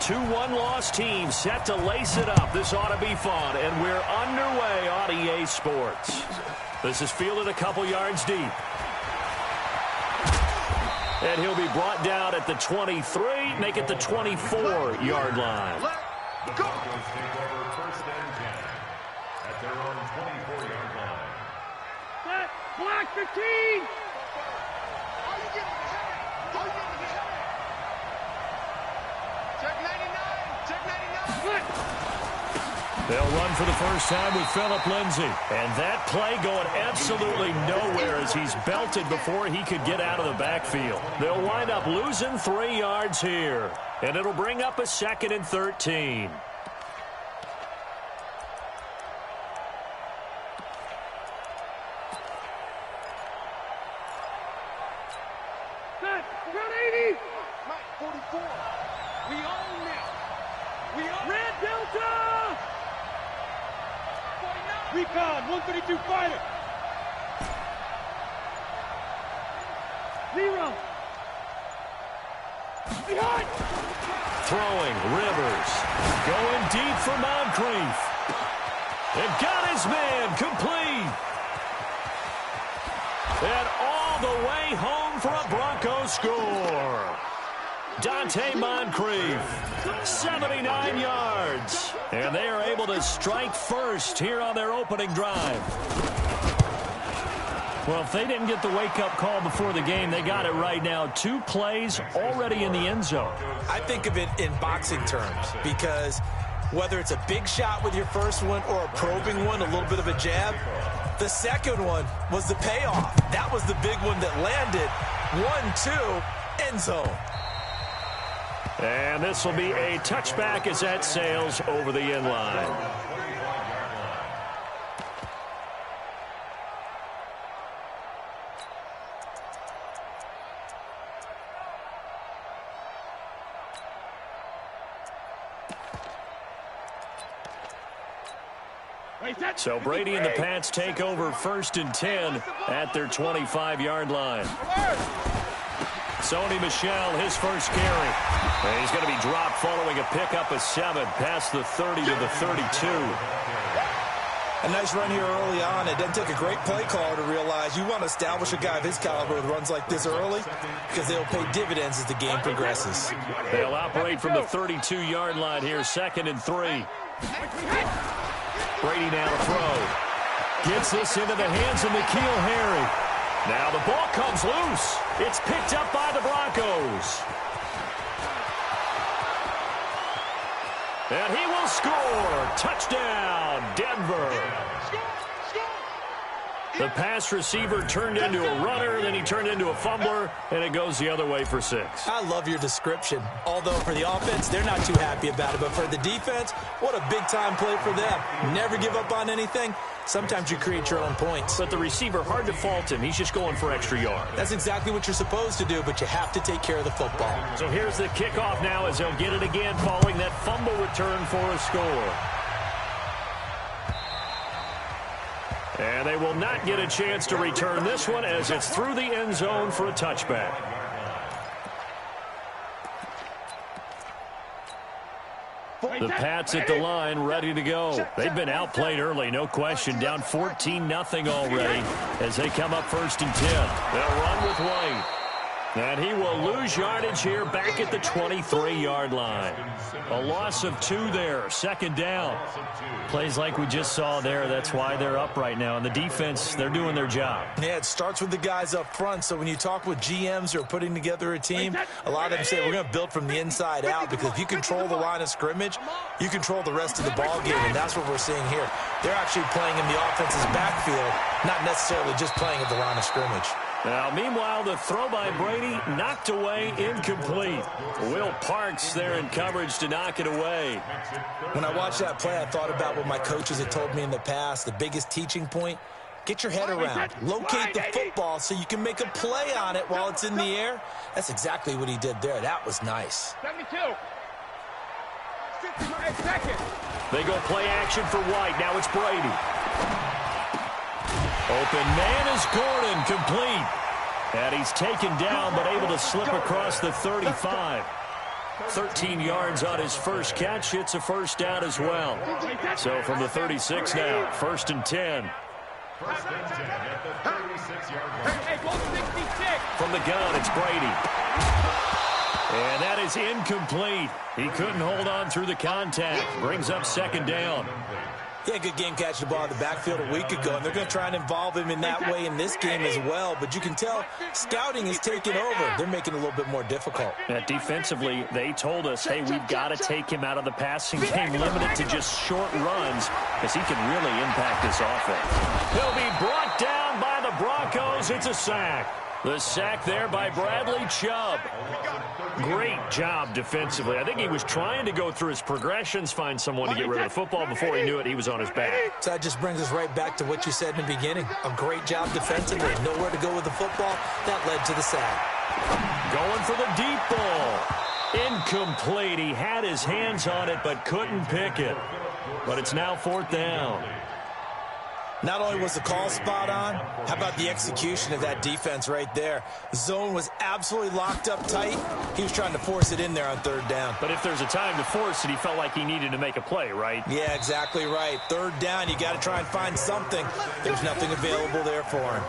Two one-loss teams set to lace it up. This ought to be fun, and we're underway on EA Sports. This is fielded a couple yards deep. And he'll be brought down at the 23, make it the 24-yard line. Go. First and 10 at their own 24-yard line. Set, block 15. Check 99. Check 99. They'll run for the first time with Phillip Lindsay. And that play going absolutely nowhere as he's belted before he could get out of the backfield. They'll wind up losing 3 yards here. And it'll bring up a 2nd and 13. Set, run 80. Mike, 44. We own now. We own. Red Delta. 49. Recon, 132 fighter. 0. Behind. Throwing, Rivers. Going deep for Moncrief. And got his man complete. And all the way home for a Broncos score. Dante Moncrief, 79 yards. And they are able to strike first here on their opening drive. Well, if they didn't get the wake-up call before the game, they got it right now. 2 plays already in the end zone. I think of it in boxing terms because whether it's a big shot with your first one or a probing one, a little bit of a jab, the second one was the payoff. That was the big one that landed. 1-2, end zone. And this will be a touchback as that sails over the end line. So Brady and the Pats take over 1st and 10 at their 25-yard line. Sony Michel, his first carry. And he's going to be dropped following a pickup of 7 past the 30 to the 32. A nice run here early on. It doesn't take a great play caller to realize you want to establish a guy of his caliber with runs like this early because they'll pay dividends as the game progresses. They'll operate from the 32-yard line here, 2nd and 3. Brady now to throw. Gets this into the hands of N'Keal Harry. Now the ball comes loose. It's picked up by the Broncos. And he will score. Touchdown, Denver. The pass receiver turned into a runner, then he turned into a fumbler, and it goes the other way for 6. I love your description. Although for the offense, they're not too happy about it. But for the defense, what a big-time play for them. Never give up on anything. Sometimes you create your own points. But the receiver, hard to fault him. He's just going for extra yard. That's exactly what you're supposed to do, but you have to take care of the football. So here's the kickoff now as they'll get it again following that fumble return for a score. And they will not get a chance to return this one as it's through the end zone for a touchback. The Pats at the line, ready to go. They've been outplayed early, no question. Down 14-0 already as they come up 1st and 10. They'll run with White. And he will lose yardage here back at the 23-yard line. A loss of 2 there, 2nd down. Plays like we just saw there, that's why they're up right now. And the defense, they're doing their job. Yeah, it starts with the guys up front. So when you talk with GMs who are putting together a team, a lot of them say we're going to build from the inside out because if you control the line of scrimmage, you control the rest of the ball game, and that's what we're seeing here. They're actually playing in the offense's backfield, not necessarily just playing at the line of scrimmage. Now, meanwhile, the throw by Brady knocked away, incomplete. Will Parks there in coverage to knock it away. When I watched that play, I thought about what my coaches had told me in the past. The biggest teaching point, get your head around. Locate the football so you can make a play on it while it's in the air. That's exactly what he did there. That was nice. 72. 55 seconds. They go play action for White. Now it's Brady. Open man is Gordon, complete. And he's taken down but able to slip across the 35. 13 yards on his first catch. It's a first down as well. So from the 36 now, 1st and 10. First and 10 at the 36-yard line. Hey, go 66. From the gun, it's Brady. And that is incomplete. He couldn't hold on through the contact. Brings up 2nd down. He had a good game catching the ball in the backfield a week ago, and they're going to try and involve him in that way in this game as well. But you can tell scouting is taking over. They're making it a little bit more difficult. Defensively, they told us, hey, we've got to take him out of the passing game, limited to just short runs, because he can really impact this offense. He'll be brought down by the Broncos. It's a sack. The sack there by Bradley Chubb. Great job defensively. I think he was trying to go through his progressions, find someone to get rid of the football. Before he knew it, he was on his back. So that just brings us right back to what you said in the beginning. A great job defensively. Nowhere to go with the football. That led to the sack. Going for the deep ball. Incomplete. He had his hands on it but couldn't pick it. But it's now 4th down. Not only was the call spot on, how about the execution of that defense right there? The zone was absolutely locked up tight. He was trying to force it in there on 3rd down. But if there's a time to force it, he felt like he needed to make a play, right? Yeah, exactly right. 3rd down, you got to try and find something. There's nothing available there for him.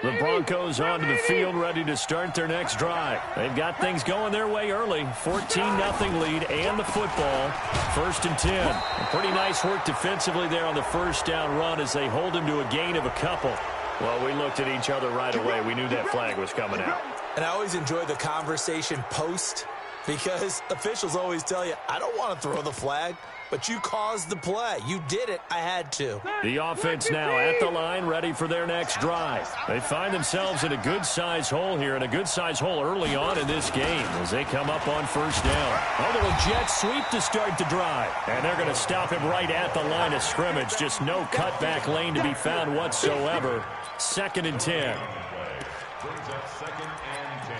The Broncos onto the field, ready to start their next drive. They've got things going their way early. 14-0 lead and the football. 1st and 10. Pretty nice work defensively there on the first down run as they hold him to a gain of a couple. Well, we looked at each other right away. We knew that flag was coming out. And I always enjoy the conversation post, because officials always tell you, I don't want to throw the flag, but you caused the play. You did it. I had to. The offense now at the line, ready for their next drive. They find themselves in a good-sized hole here, and a good-sized hole early on in this game as they come up on 1st down. A little jet sweep to start the drive. And they're going to stop him right at the line of scrimmage. Just no cutback lane to be found whatsoever. 2nd and 10. Brings up 2nd and 10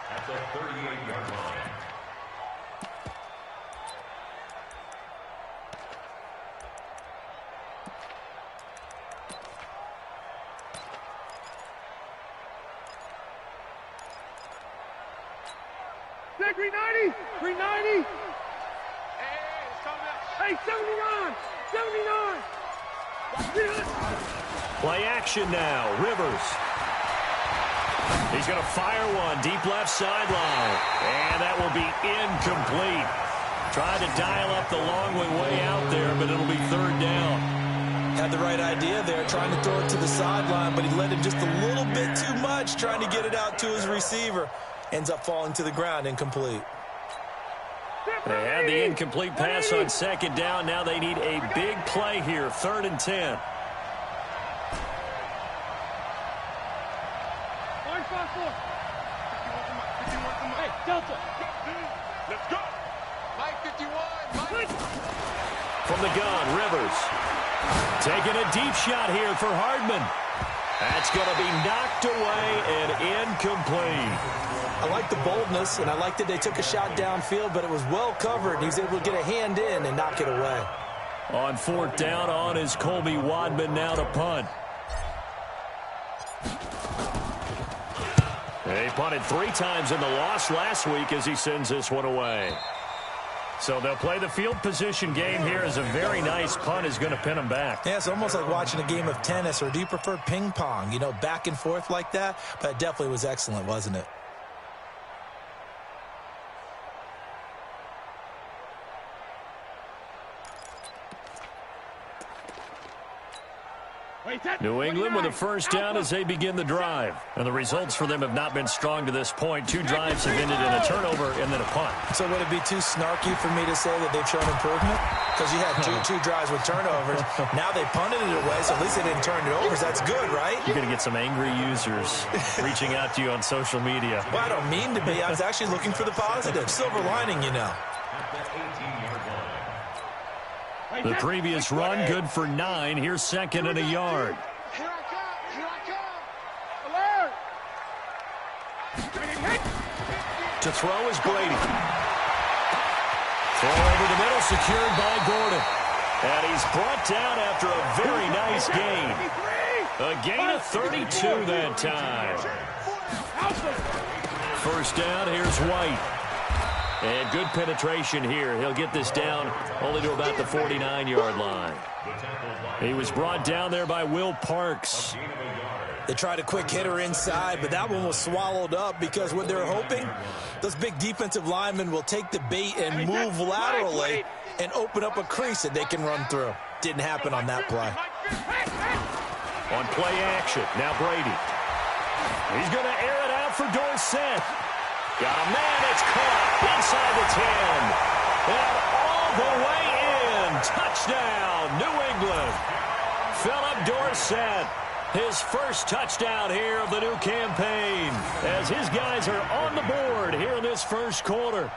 at the 38-yard line. Hey, 390! 390! Hey, 79! 79! Play action now. Rivers. He's going to fire one deep left sideline. And that will be incomplete. Tried to dial up the long way out there, but it'll be 3rd down. Had the right idea there, trying to throw it to the sideline, but he let him just a little bit too much, trying to get it out to his receiver. Ends up falling to the ground, incomplete. They had the incomplete pass on 2nd down. Now they need a big play here, 3rd and 10. Hey, Delta! Let's go. Mike 51. Mike. From the gun, Rivers. Taking a deep shot here for Hardman. That's going to be knocked away and incomplete. I like the boldness, and I like that they took a shot downfield, but it was well covered. He was able to get a hand in and knock it away. On 4th down, on is Colby Wadman now to punt. He punted 3 times in the loss last week as he sends this one away. So they'll play the field position game here as a very nice punt is going to pin them back. Yeah, it's almost like watching a game of tennis, or do you prefer ping pong? You know, back and forth like that? But it definitely was excellent, wasn't it? New England with a first down as they begin the drive. And the results for them have not been strong to this point. 2 drives have ended in a turnover and then a punt. So would it be too snarky for me to say that they've shown improvement? Because you had two drives with turnovers. Now they punted it away, so at least they didn't turn it over. So that's good, right? You're going to get some angry users reaching out to you on social media. Well, I don't mean to be. I was actually looking for the positive. Silver lining, you know. The previous run, good for 9. Here's 2nd and a yard. Here I come. Here I come. Alert! To throw is Brady. Throw over the middle, secured by Gordon. And he's brought down after a very nice gain. A gain of 32 that time. First down, here's White. And good penetration here. He'll get this down only to about the 49-yard line. He was brought down there by Will Parks. They tried a quick hitter inside, but that one was swallowed up because what they're hoping, those big defensive linemen will take the bait and move laterally and open up a crease that they can run through. Didn't happen on that play. On play action, now Brady. He's going to air it out for Dorsett. Got a man, it's caught inside the 10. And all the way in. Touchdown, New England. Philip Dorsett. His first touchdown here of the new campaign as his guys are on the board here in this first quarter.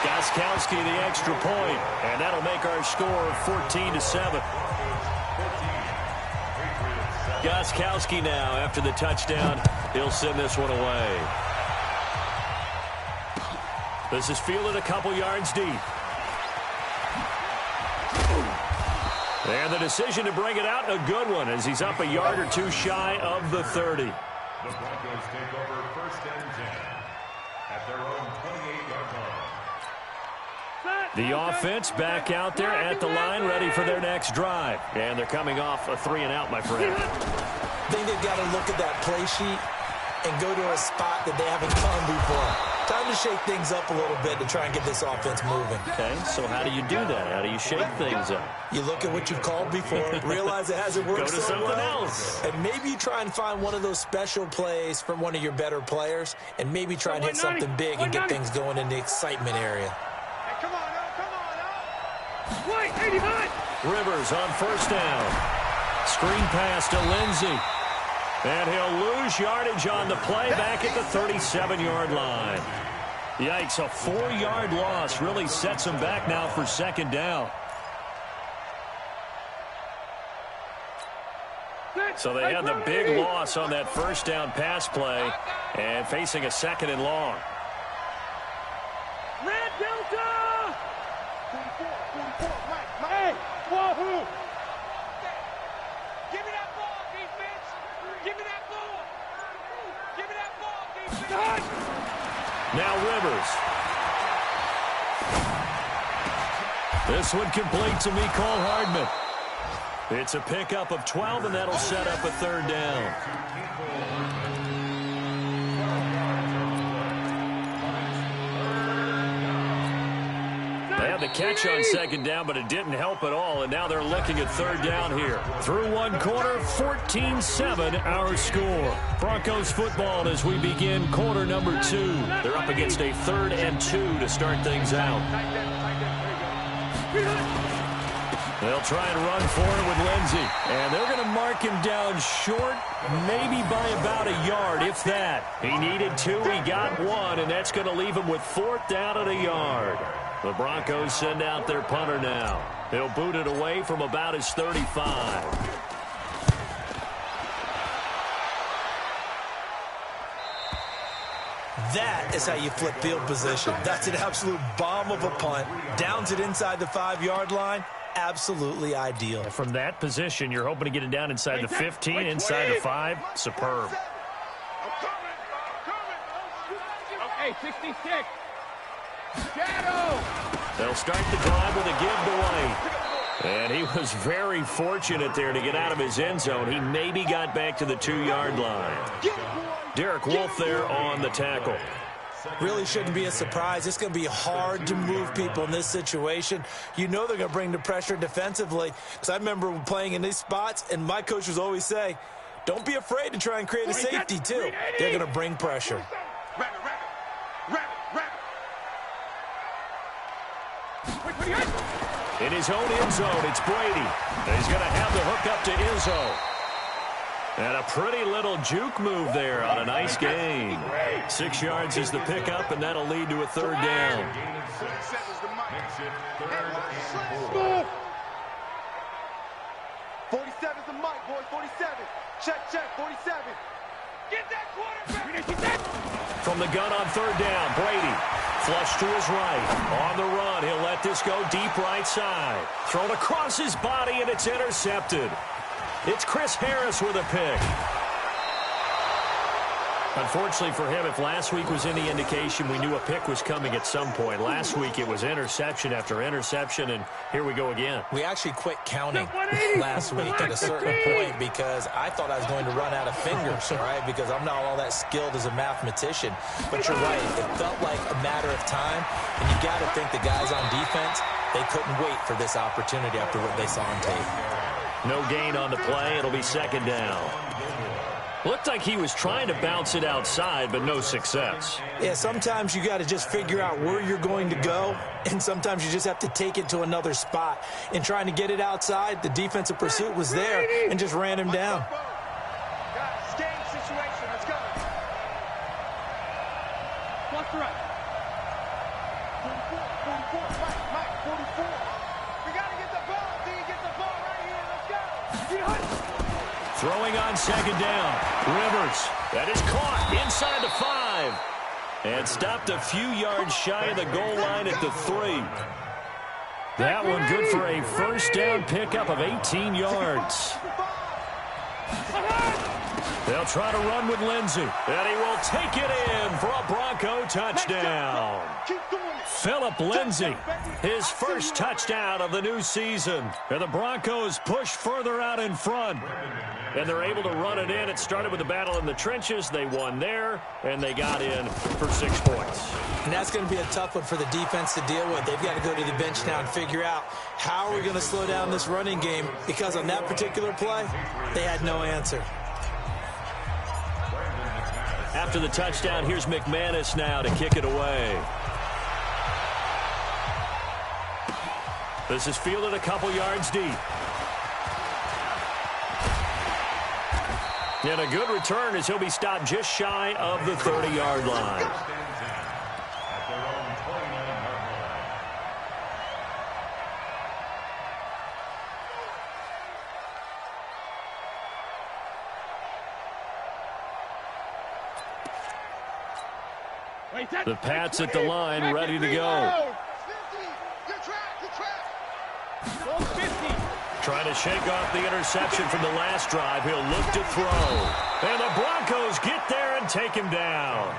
Gostkowski the extra point, and that'll make our score 14-7. Gostkowski now after the touchdown. He'll send this one away. This is fielded a couple yards deep. And the decision to bring it out, a good one, as he's up a yard or two shy of the 30. The Broncos take over first and 10 at their own 28-yard line. The offense back out there at the line, ready for their next drive. And they're coming off a 3-and-out, my friend. I think they've got to look at that play sheet and go to a spot that they haven't gone before. Time to shake things up a little bit to try and get this offense moving. Okay, so how do you do that? How do you shake things up? You look at what you've called before, realize it hasn't worked Go to so something well, else. and maybe you try and find one of those special plays from one of your better players, and maybe try and hit something big and get things going in the excitement area. Hey, come on, up. White, 89. Rivers on first down. Screen pass to Lindsey. And he'll lose yardage on the play back at the 37-yard line. Yikes, a 4-yard loss really sets him back now for second down. So they had the big loss on that first down pass play and facing a second and long. Red Delta. 44, Mike. Hey, wahoo. Give me that ball, defense. Give me that ball. Give me that ball, defense. Now Rivers. This one complete to Mecole Hardman. It's a pickup of 12, and that'll set up a third down. They had the catch on second down, but it didn't help at all, and now they're looking at third down here. Through one quarter, 14-7 our score. Broncos football as we begin quarter number 2. They're up against a 3rd and 2 to start things out. They'll try and run for it with Lindsey, and they're going to mark him down short, maybe by about a yard, if that. He needed 2, he got 1, and that's going to leave him with 4th down at a yard. The Broncos send out their punter now. He'll boot it away from about his 35. That is how you flip field position. That's an absolute bomb of a punt. Downs it inside the 5-yard line. Absolutely ideal. From that position, you're hoping to get it down inside the 15, inside the 5. Superb. Okay, 66. Shadow. They'll start the drive with a give to White. And he was very fortunate there to get out of his end zone. He maybe got back to the 2-yard line. Derek Wolfe there on the tackle. Really shouldn't be a surprise. It's going to be hard to move people in this situation. You know they're going to bring the pressure defensively. Because I remember playing in these spots, and my coaches always say, don't be afraid to try and create a safety, too. They're going to bring pressure. In his own end zone, it's Brady. He's going to have the hook up to Izzo. And a pretty little juke move there on a nice gain. 6 yards is the pickup, and that'll lead to a third down. 47's the mic, boys. 47. Check, 47. Get that quarterback! From the gun on third down, Brady. Flush to his right. On the run, he'll let this go deep right side. Thrown across his body, and it's intercepted. It's Chris Harris with a pick. Unfortunately for him, if last week was any indication, we knew a pick was coming at some point. Last week it was interception after interception, and here we go again. We actually quit counting last week at a certain point because I thought I was going to run out of fingers, all right, because I'm not all that skilled as a mathematician. But you're right. It felt like a matter of time, and you got to think the guys on defense, they couldn't wait for this opportunity after what they saw on tape. No gain on the play. It'll be second down. Looked like he was trying to bounce it outside, but no success. Yeah, sometimes you got to just figure out where you're going to go, and sometimes you just have to take it to another spot. In trying to get it outside, the defensive pursuit was there and just ran him down. Guys, game situation. Let's go. Watch the right. 44. Mike, 44. We got to get the ball. D, get the ball right here. Let's go. Throwing on second down. Rivers. That is caught inside the 5. And stopped a few yards shy of the goal line at the 3. That one good for a first down pickup of 18 yards. They'll try to run with Lindsey. And he will take it in for a Bronco touchdown. Phillip Lindsay, his first touchdown of the new season. And the Broncos push further out in front. And they're able to run it in. It started with a battle in the trenches. They won there, and they got in for 6 points. And that's going to be a tough one for the defense to deal with. They've got to go to the bench now and figure out how are we going to slow down this running game, because on that particular play, they had no answer. After the touchdown, here's McManus now to kick it away. This is fielded a couple yards deep. And a good return as he'll be stopped just shy of the 30-yard line. The Pats at the line, ready to go. Trying to shake off the interception from the last drive. He'll look to throw. And the Broncos get there and take him down.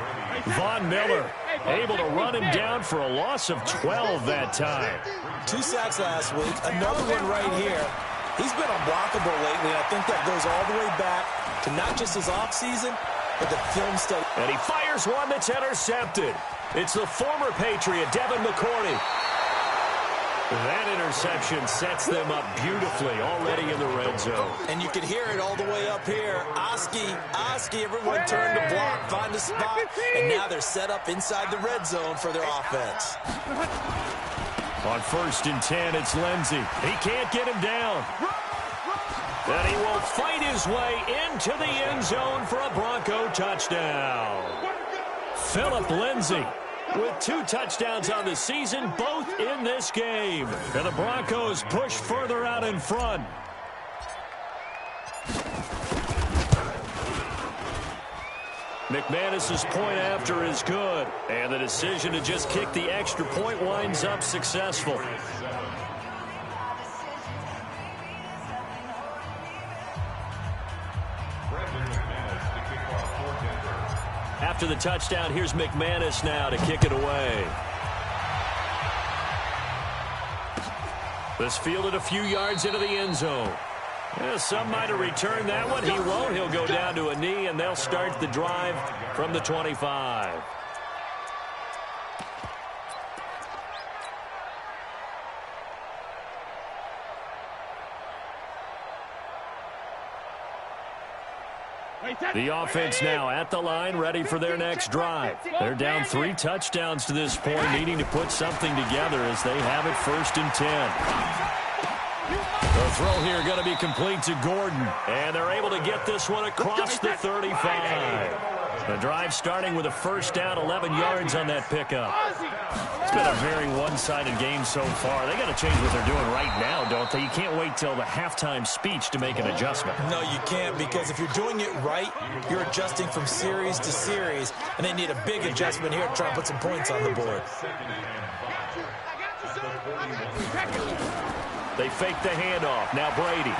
Von Miller able to run him down for a loss of 12 that time. 2 sacks last week. Another one right here. He's been unblockable lately, and I think that goes all the way back to not just his offseason, but the film study. And he fires one that's intercepted. It's the former Patriot, Devin McCourty. That interception sets them up beautifully already in the red zone. And you can hear it all the way up here. Oski, everyone turned to block, find a spot, and now they're set up inside the red zone for their offense. On 1st and 10, it's Lindsey. He can't get him down. And he will fight his way into the end zone for a Bronco touchdown. Phillip Lindsey with 2 touchdowns on the season, both in this game. And the Broncos push further out in front. McManus's point after is good. And the decision to just kick the extra point winds up successful. After the touchdown, here's McManus now to kick it away. This fielded a few yards into the end zone. Yeah, some might have returned that one. He won't. He'll go down to a knee, and they'll start the drive from the 25. The offense now at the line, ready for their next drive. They're down 3 touchdowns to this point, needing to put something together as they have it 1st and 10. The throw here going to be complete to Gordon, and they're able to get this one across the 35. The drive starting with a first down, 11 yards on that pickup. been a very one-sided game so far. They got to change what they're doing right now, don't they? You can't wait till the halftime speech to make an adjustment. No, you can't, because if you're doing it right, you're adjusting from series to series, and they need a big adjustment here to try and put some points on the board. They fake the handoff. Now Brady.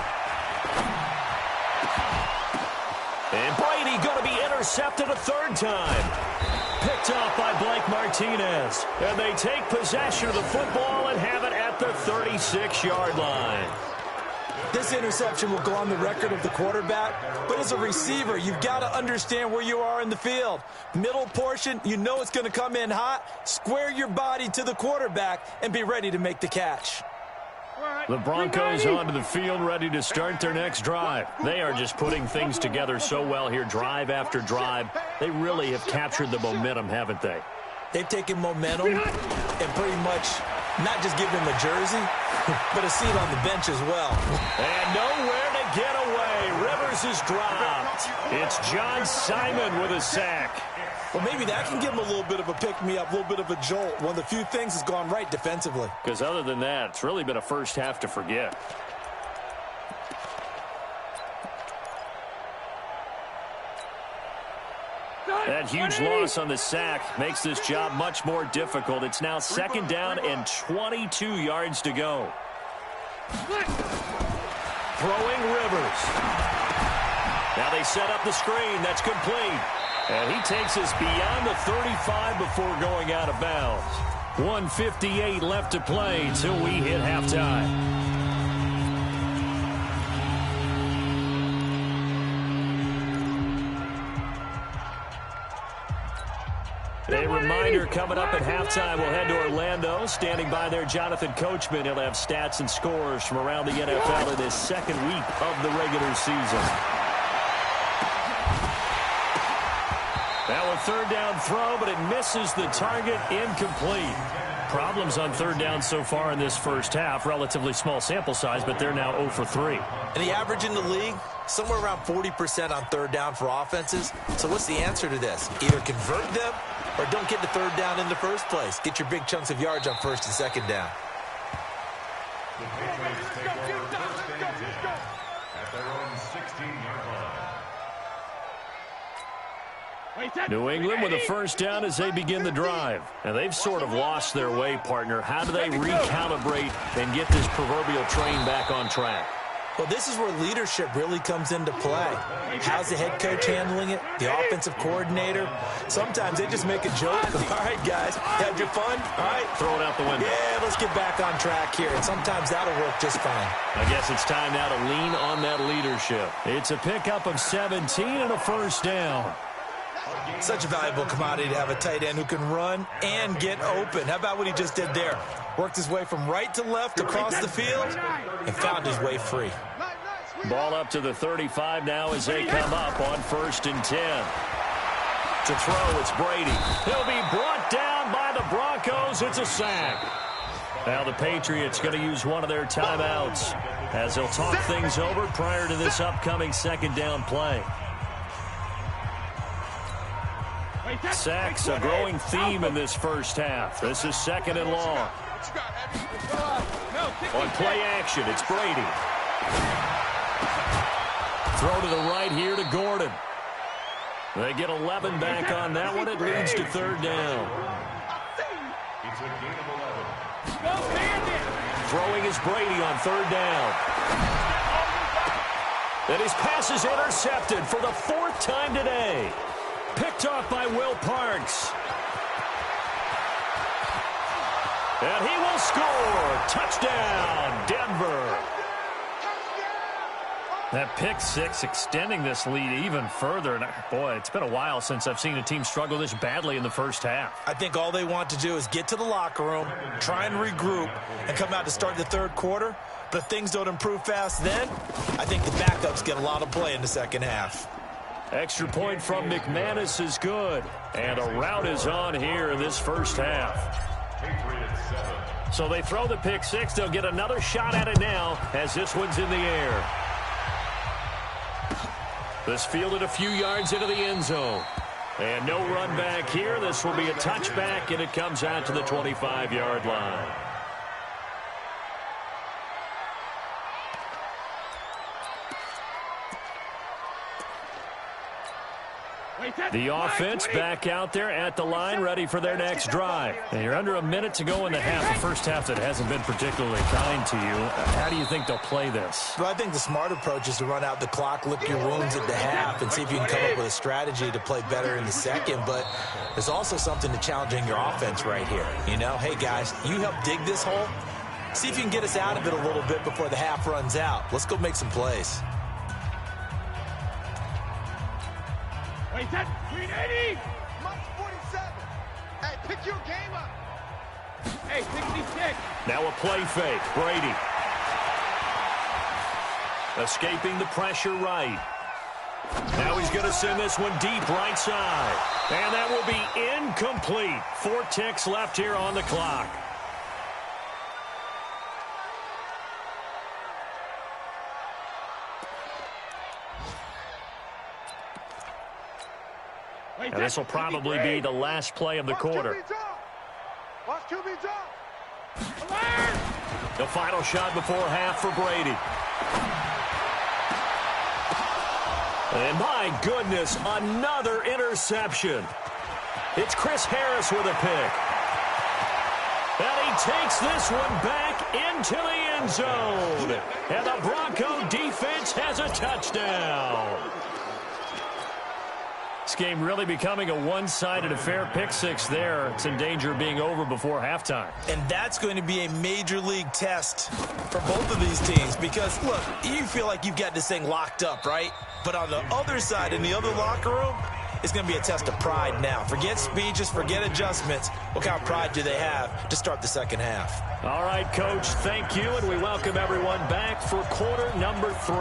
And Brady going to be intercepted a third time. Picked off by Blake Martinez. And they take possession of the football and have it at the 36-yard line. This interception will go on the record of the quarterback, but as a receiver, you've got to understand where you are in the field. Middle portion, you know it's going to come in hot. Square your body to the quarterback and be ready to make the catch. The Broncos onto the field, ready to start their next drive. They are just putting things together so well here, drive after drive. They really have captured the momentum, haven't they? They've taken momentum and pretty much not just given them a jersey, but a seat on the bench as well. And nowhere to get away. Rivers is dropped. It's John Simon with a sack. Well, maybe that can give them a little bit of a pick-me-up, a little bit of a jolt. One of the few things has gone right defensively. Because other than that, it's really been a first half to forget. That huge loss on the sack makes this job much more difficult. It's now second down and 22 yards to go. Throwing Rivers. Now they set up the screen. That's complete. And he takes us beyond the 35 before going out of bounds. 1:58 left to play till we hit halftime. A reminder coming up at halftime, we'll head to Orlando. Standing by there, Jonathan Coachman. He'll have stats and scores from around the NFL in his second week of the regular season. Now a third down throw, but it misses the target, incomplete. Problems on third down so far in this first half. Relatively small sample size, but they're now 0 for 3. And the average in the league, somewhere around 40% on third down for offenses. So what's the answer to this? Either convert them or don't get the third down in the first place. Get your big chunks of yards on first and second down. The Patriots take over first and 10 at their own 16-yard line. New England with a first down as they begin the drive. And they've sort of lost their way, partner. How do they recalibrate and get this proverbial train back on track? Well, this is where leadership really comes into play. How's the head coach handling it? The offensive coordinator? Sometimes they just make a joke. All right, guys, had your fun? All right. Throw it out the window. Yeah, let's get back on track here. And sometimes that'll work just fine. I guess it's time now to lean on that leadership. It's a pickup of 17 and a first down. Such a valuable commodity to have a tight end who can run and get open. How about what he just did there? Worked his way from right to left across the field and found his way free. Ball up to the 35 now as they come up on first and 10. To throw, it's Brady. He'll be brought down by the Broncos. It's a sack. Now the Patriots going to use one of their timeouts as they'll talk things over prior to this upcoming second down play. Sacks, a growing theme in this first half. This is second and long. On play action, it's Brady. Throw to the right here to Gordon. They get 11 back on that one. It leads to third down. It's a gain of 11. Throwing is Brady on third down. And his pass is intercepted for the fourth time today. Picked off by Will Parks. And he will score. Touchdown, Denver. That pick six extending this lead even further. And boy, it's been a while since I've seen a team struggle this badly in the first half. I think all they want to do is get to the locker room, try and regroup, and come out to start the third quarter. But if things don't improve fast then, I think the backups get a lot of play in the second half. Extra point from McManus is good. And a rout is on here in this first half. So they throw the pick six. They'll get another shot at it now as this one's in the air. This fielded a few yards into the end zone. And no run back here. This will be a touchback, and it comes out to the 25-yard line. The offense back out there at the line, ready for their next drive. And you're under a minute to go in the half, the first half that hasn't been particularly kind to you. How do you think they'll play this? Well, I think the smart approach is to run out the clock, lick your wounds at the half, and see if you can come up with a strategy to play better in the second. But there's also something to challenging your offense right here. You know, hey, guys, you help dig this hole. See if you can get us out of it a little bit before the half runs out. Let's go make some plays. Wait, that 380! Mike 47. Hey, pick your game up. Hey, 66! Now a play fake. Brady. Escaping the pressure right. Now he's going to send this one deep right side. And that will be incomplete. 4 ticks left here on the clock. And this will probably be the last play of the quarter. Watch QB drop. The final shot before half for Brady. And my goodness, another interception. It's Chris Harris with a pick. And he takes this one back into the end zone. And the Bronco defense has a touchdown. This game really becoming a one-sided affair. Pick 6 there. It's in danger of being over before halftime. And that's going to be a major league test for both of these teams because, look, you feel like you've got this thing locked up, right? But on the other side, in the other locker room, it's going to be a test of pride now. Forget speeches, forget adjustments. What kind of pride do they have to start the second half? All right, Coach, thank you, and we welcome everyone back for quarter number 3.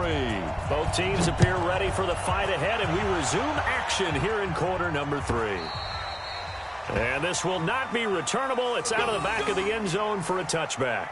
Both teams appear ready for the fight ahead, and we resume action here in quarter number 3. And this will not be returnable. It's out of the back of the end zone for a touchback.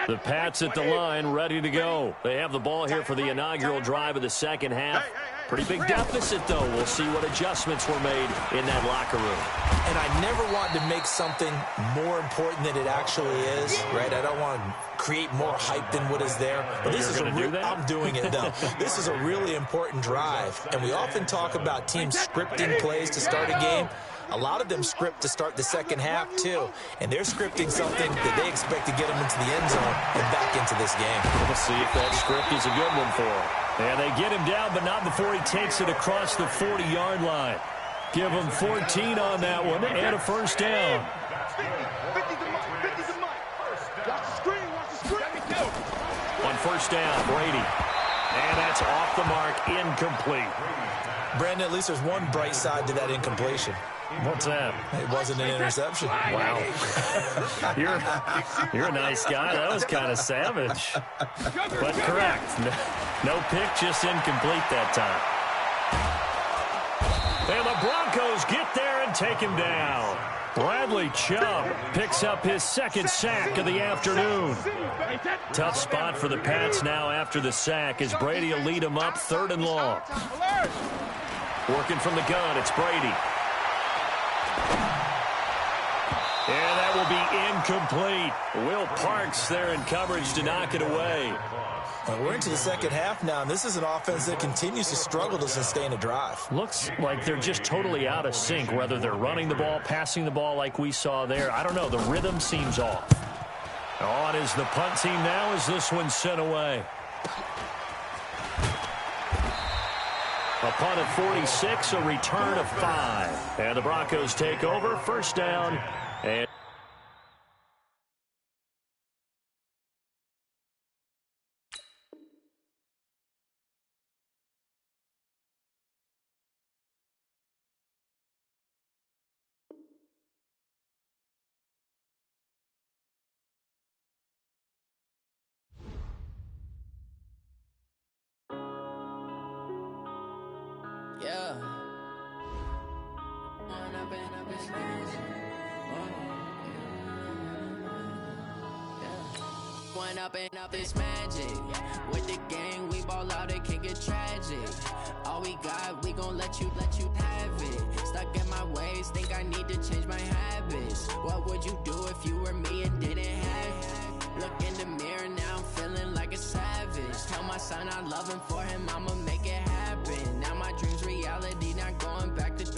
The Pats at the line, ready to go. They have the ball here for the inaugural drive of the second half. Pretty big deficit, though. We'll see what adjustments were made in that locker room. And I never want to make something more important than it actually is, right? I don't want to create more hype than what is there. But this is I'm doing it, though. This is a really important drive. And we often talk about teams scripting plays to start a game. A lot of them script to start the second half, too. And they're scripting something that they expect to get them into the end zone and back into this game. We'll see if that script is a good one for him. And they get him down, but not before he takes it across the 40-yard line. Give him 14 on that one and a first down. 50 to Mike. Watch the screen, watch the screen. On first down, Brady. And that's off the mark, incomplete. Brandon, at least there's one bright side to that incompletion. What's that? It wasn't an interception. Wow. You're a nice guy. That was kind of savage. But correct. No pick, just incomplete that time. And the Broncos get there and take him down. Bradley Chubb picks up his second sack of the afternoon. Tough spot for the Pats now after the sack as Brady will lead them up 3rd and long. Working from the gun, it's Brady. And that will be incomplete. Will Parks there in coverage to knock it away. We're into the second half now, and this is an offense that continues to struggle to sustain a drive. Looks like they're just totally out of sync, whether they're running the ball, passing the ball like we saw there. I don't know. The rhythm seems off. On is the punt team now as this one's sent away. A punt of 46, a return of 5. And the Broncos take over, first down. And yeah. one up and up is magic. With the gang, we ball out, it can get tragic. All we got, we gon' let you have it. Stuck in my ways, think I need to change my habits. What would you do if you were me and didn't have it? Look in the mirror, now I'm feeling like a savage. Tell my son I love him, for him I'ma make it happen. Now my dream's reality, not going back to.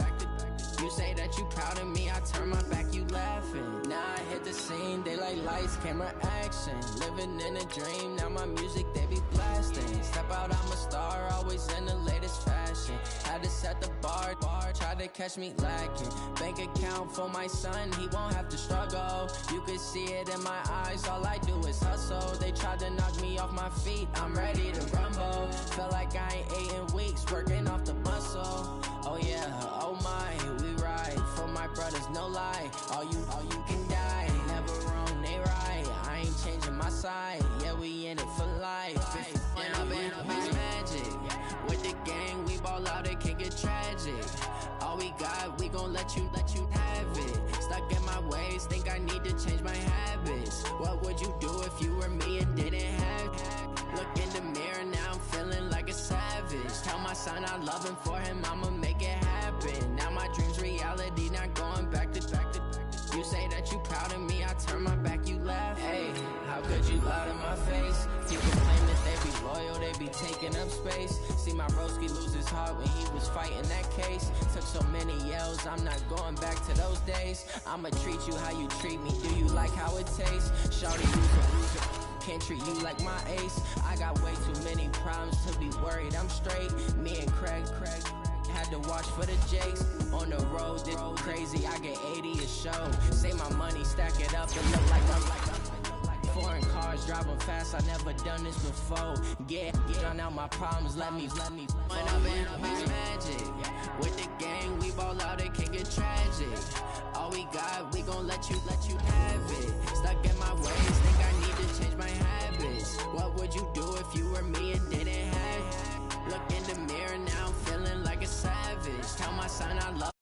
You say that you proud of me, I turn my back, you laughing. Now I hit the scene, daylight lights, camera action. Living in a dream, now my music, they be blasting. Step out, I'm a star, always in the latest fashion. Had to set the bar, try to catch me lacking. Bank account for my son, he won't have to struggle. You can see it in my eyes, all I do is hustle. They tried to knock me off my feet, I'm ready to rumble. Felt like I ain't ate in weeks, working off the muscle. Oh yeah, oh my, we ride for my brothers, no lie. All you can die, never wrong, they right. I ain't changing my side, yeah, we in it for life. And up is magic. With the gang, we ball out, it can get tragic. All we got, we gon' let you have it. Stuck in my ways, think I need to change my habits. What would you do if you were me and didn't have it? Look in the mirror, now I'm feeling like a savage. Tell my son I love him, for him I'ma make it happen. Now my dream's reality, not going back to. You say that you proud of me, I turn my back, you laugh. Hey, how could you lie to my face? People claim that they be loyal, they be taking up space. See my broski lose his heart when he was fighting that case. Took so many yells, I'm not going back to those days. I'ma treat you how you treat me, do you like how it tastes? Shawty, you a loser, can't treat you like my ace. I got way too many problems to be worried, I'm straight. Me and Craig had to watch for the Jakes. On the road, this crazy, I get 80 a show. Say my money, stack it up and look like I'm foreign cars, driving fast, I never done this before. Get on out my problems, let me One up is magic. With the gang, we ball out, it can get tragic. All we got, we gon' let you have it. Stuck in my ways, think I need to change my habits. What would you do if you were me and didn't have it? Look in the mirror, now I'm feeling like a savage. Tell my son I love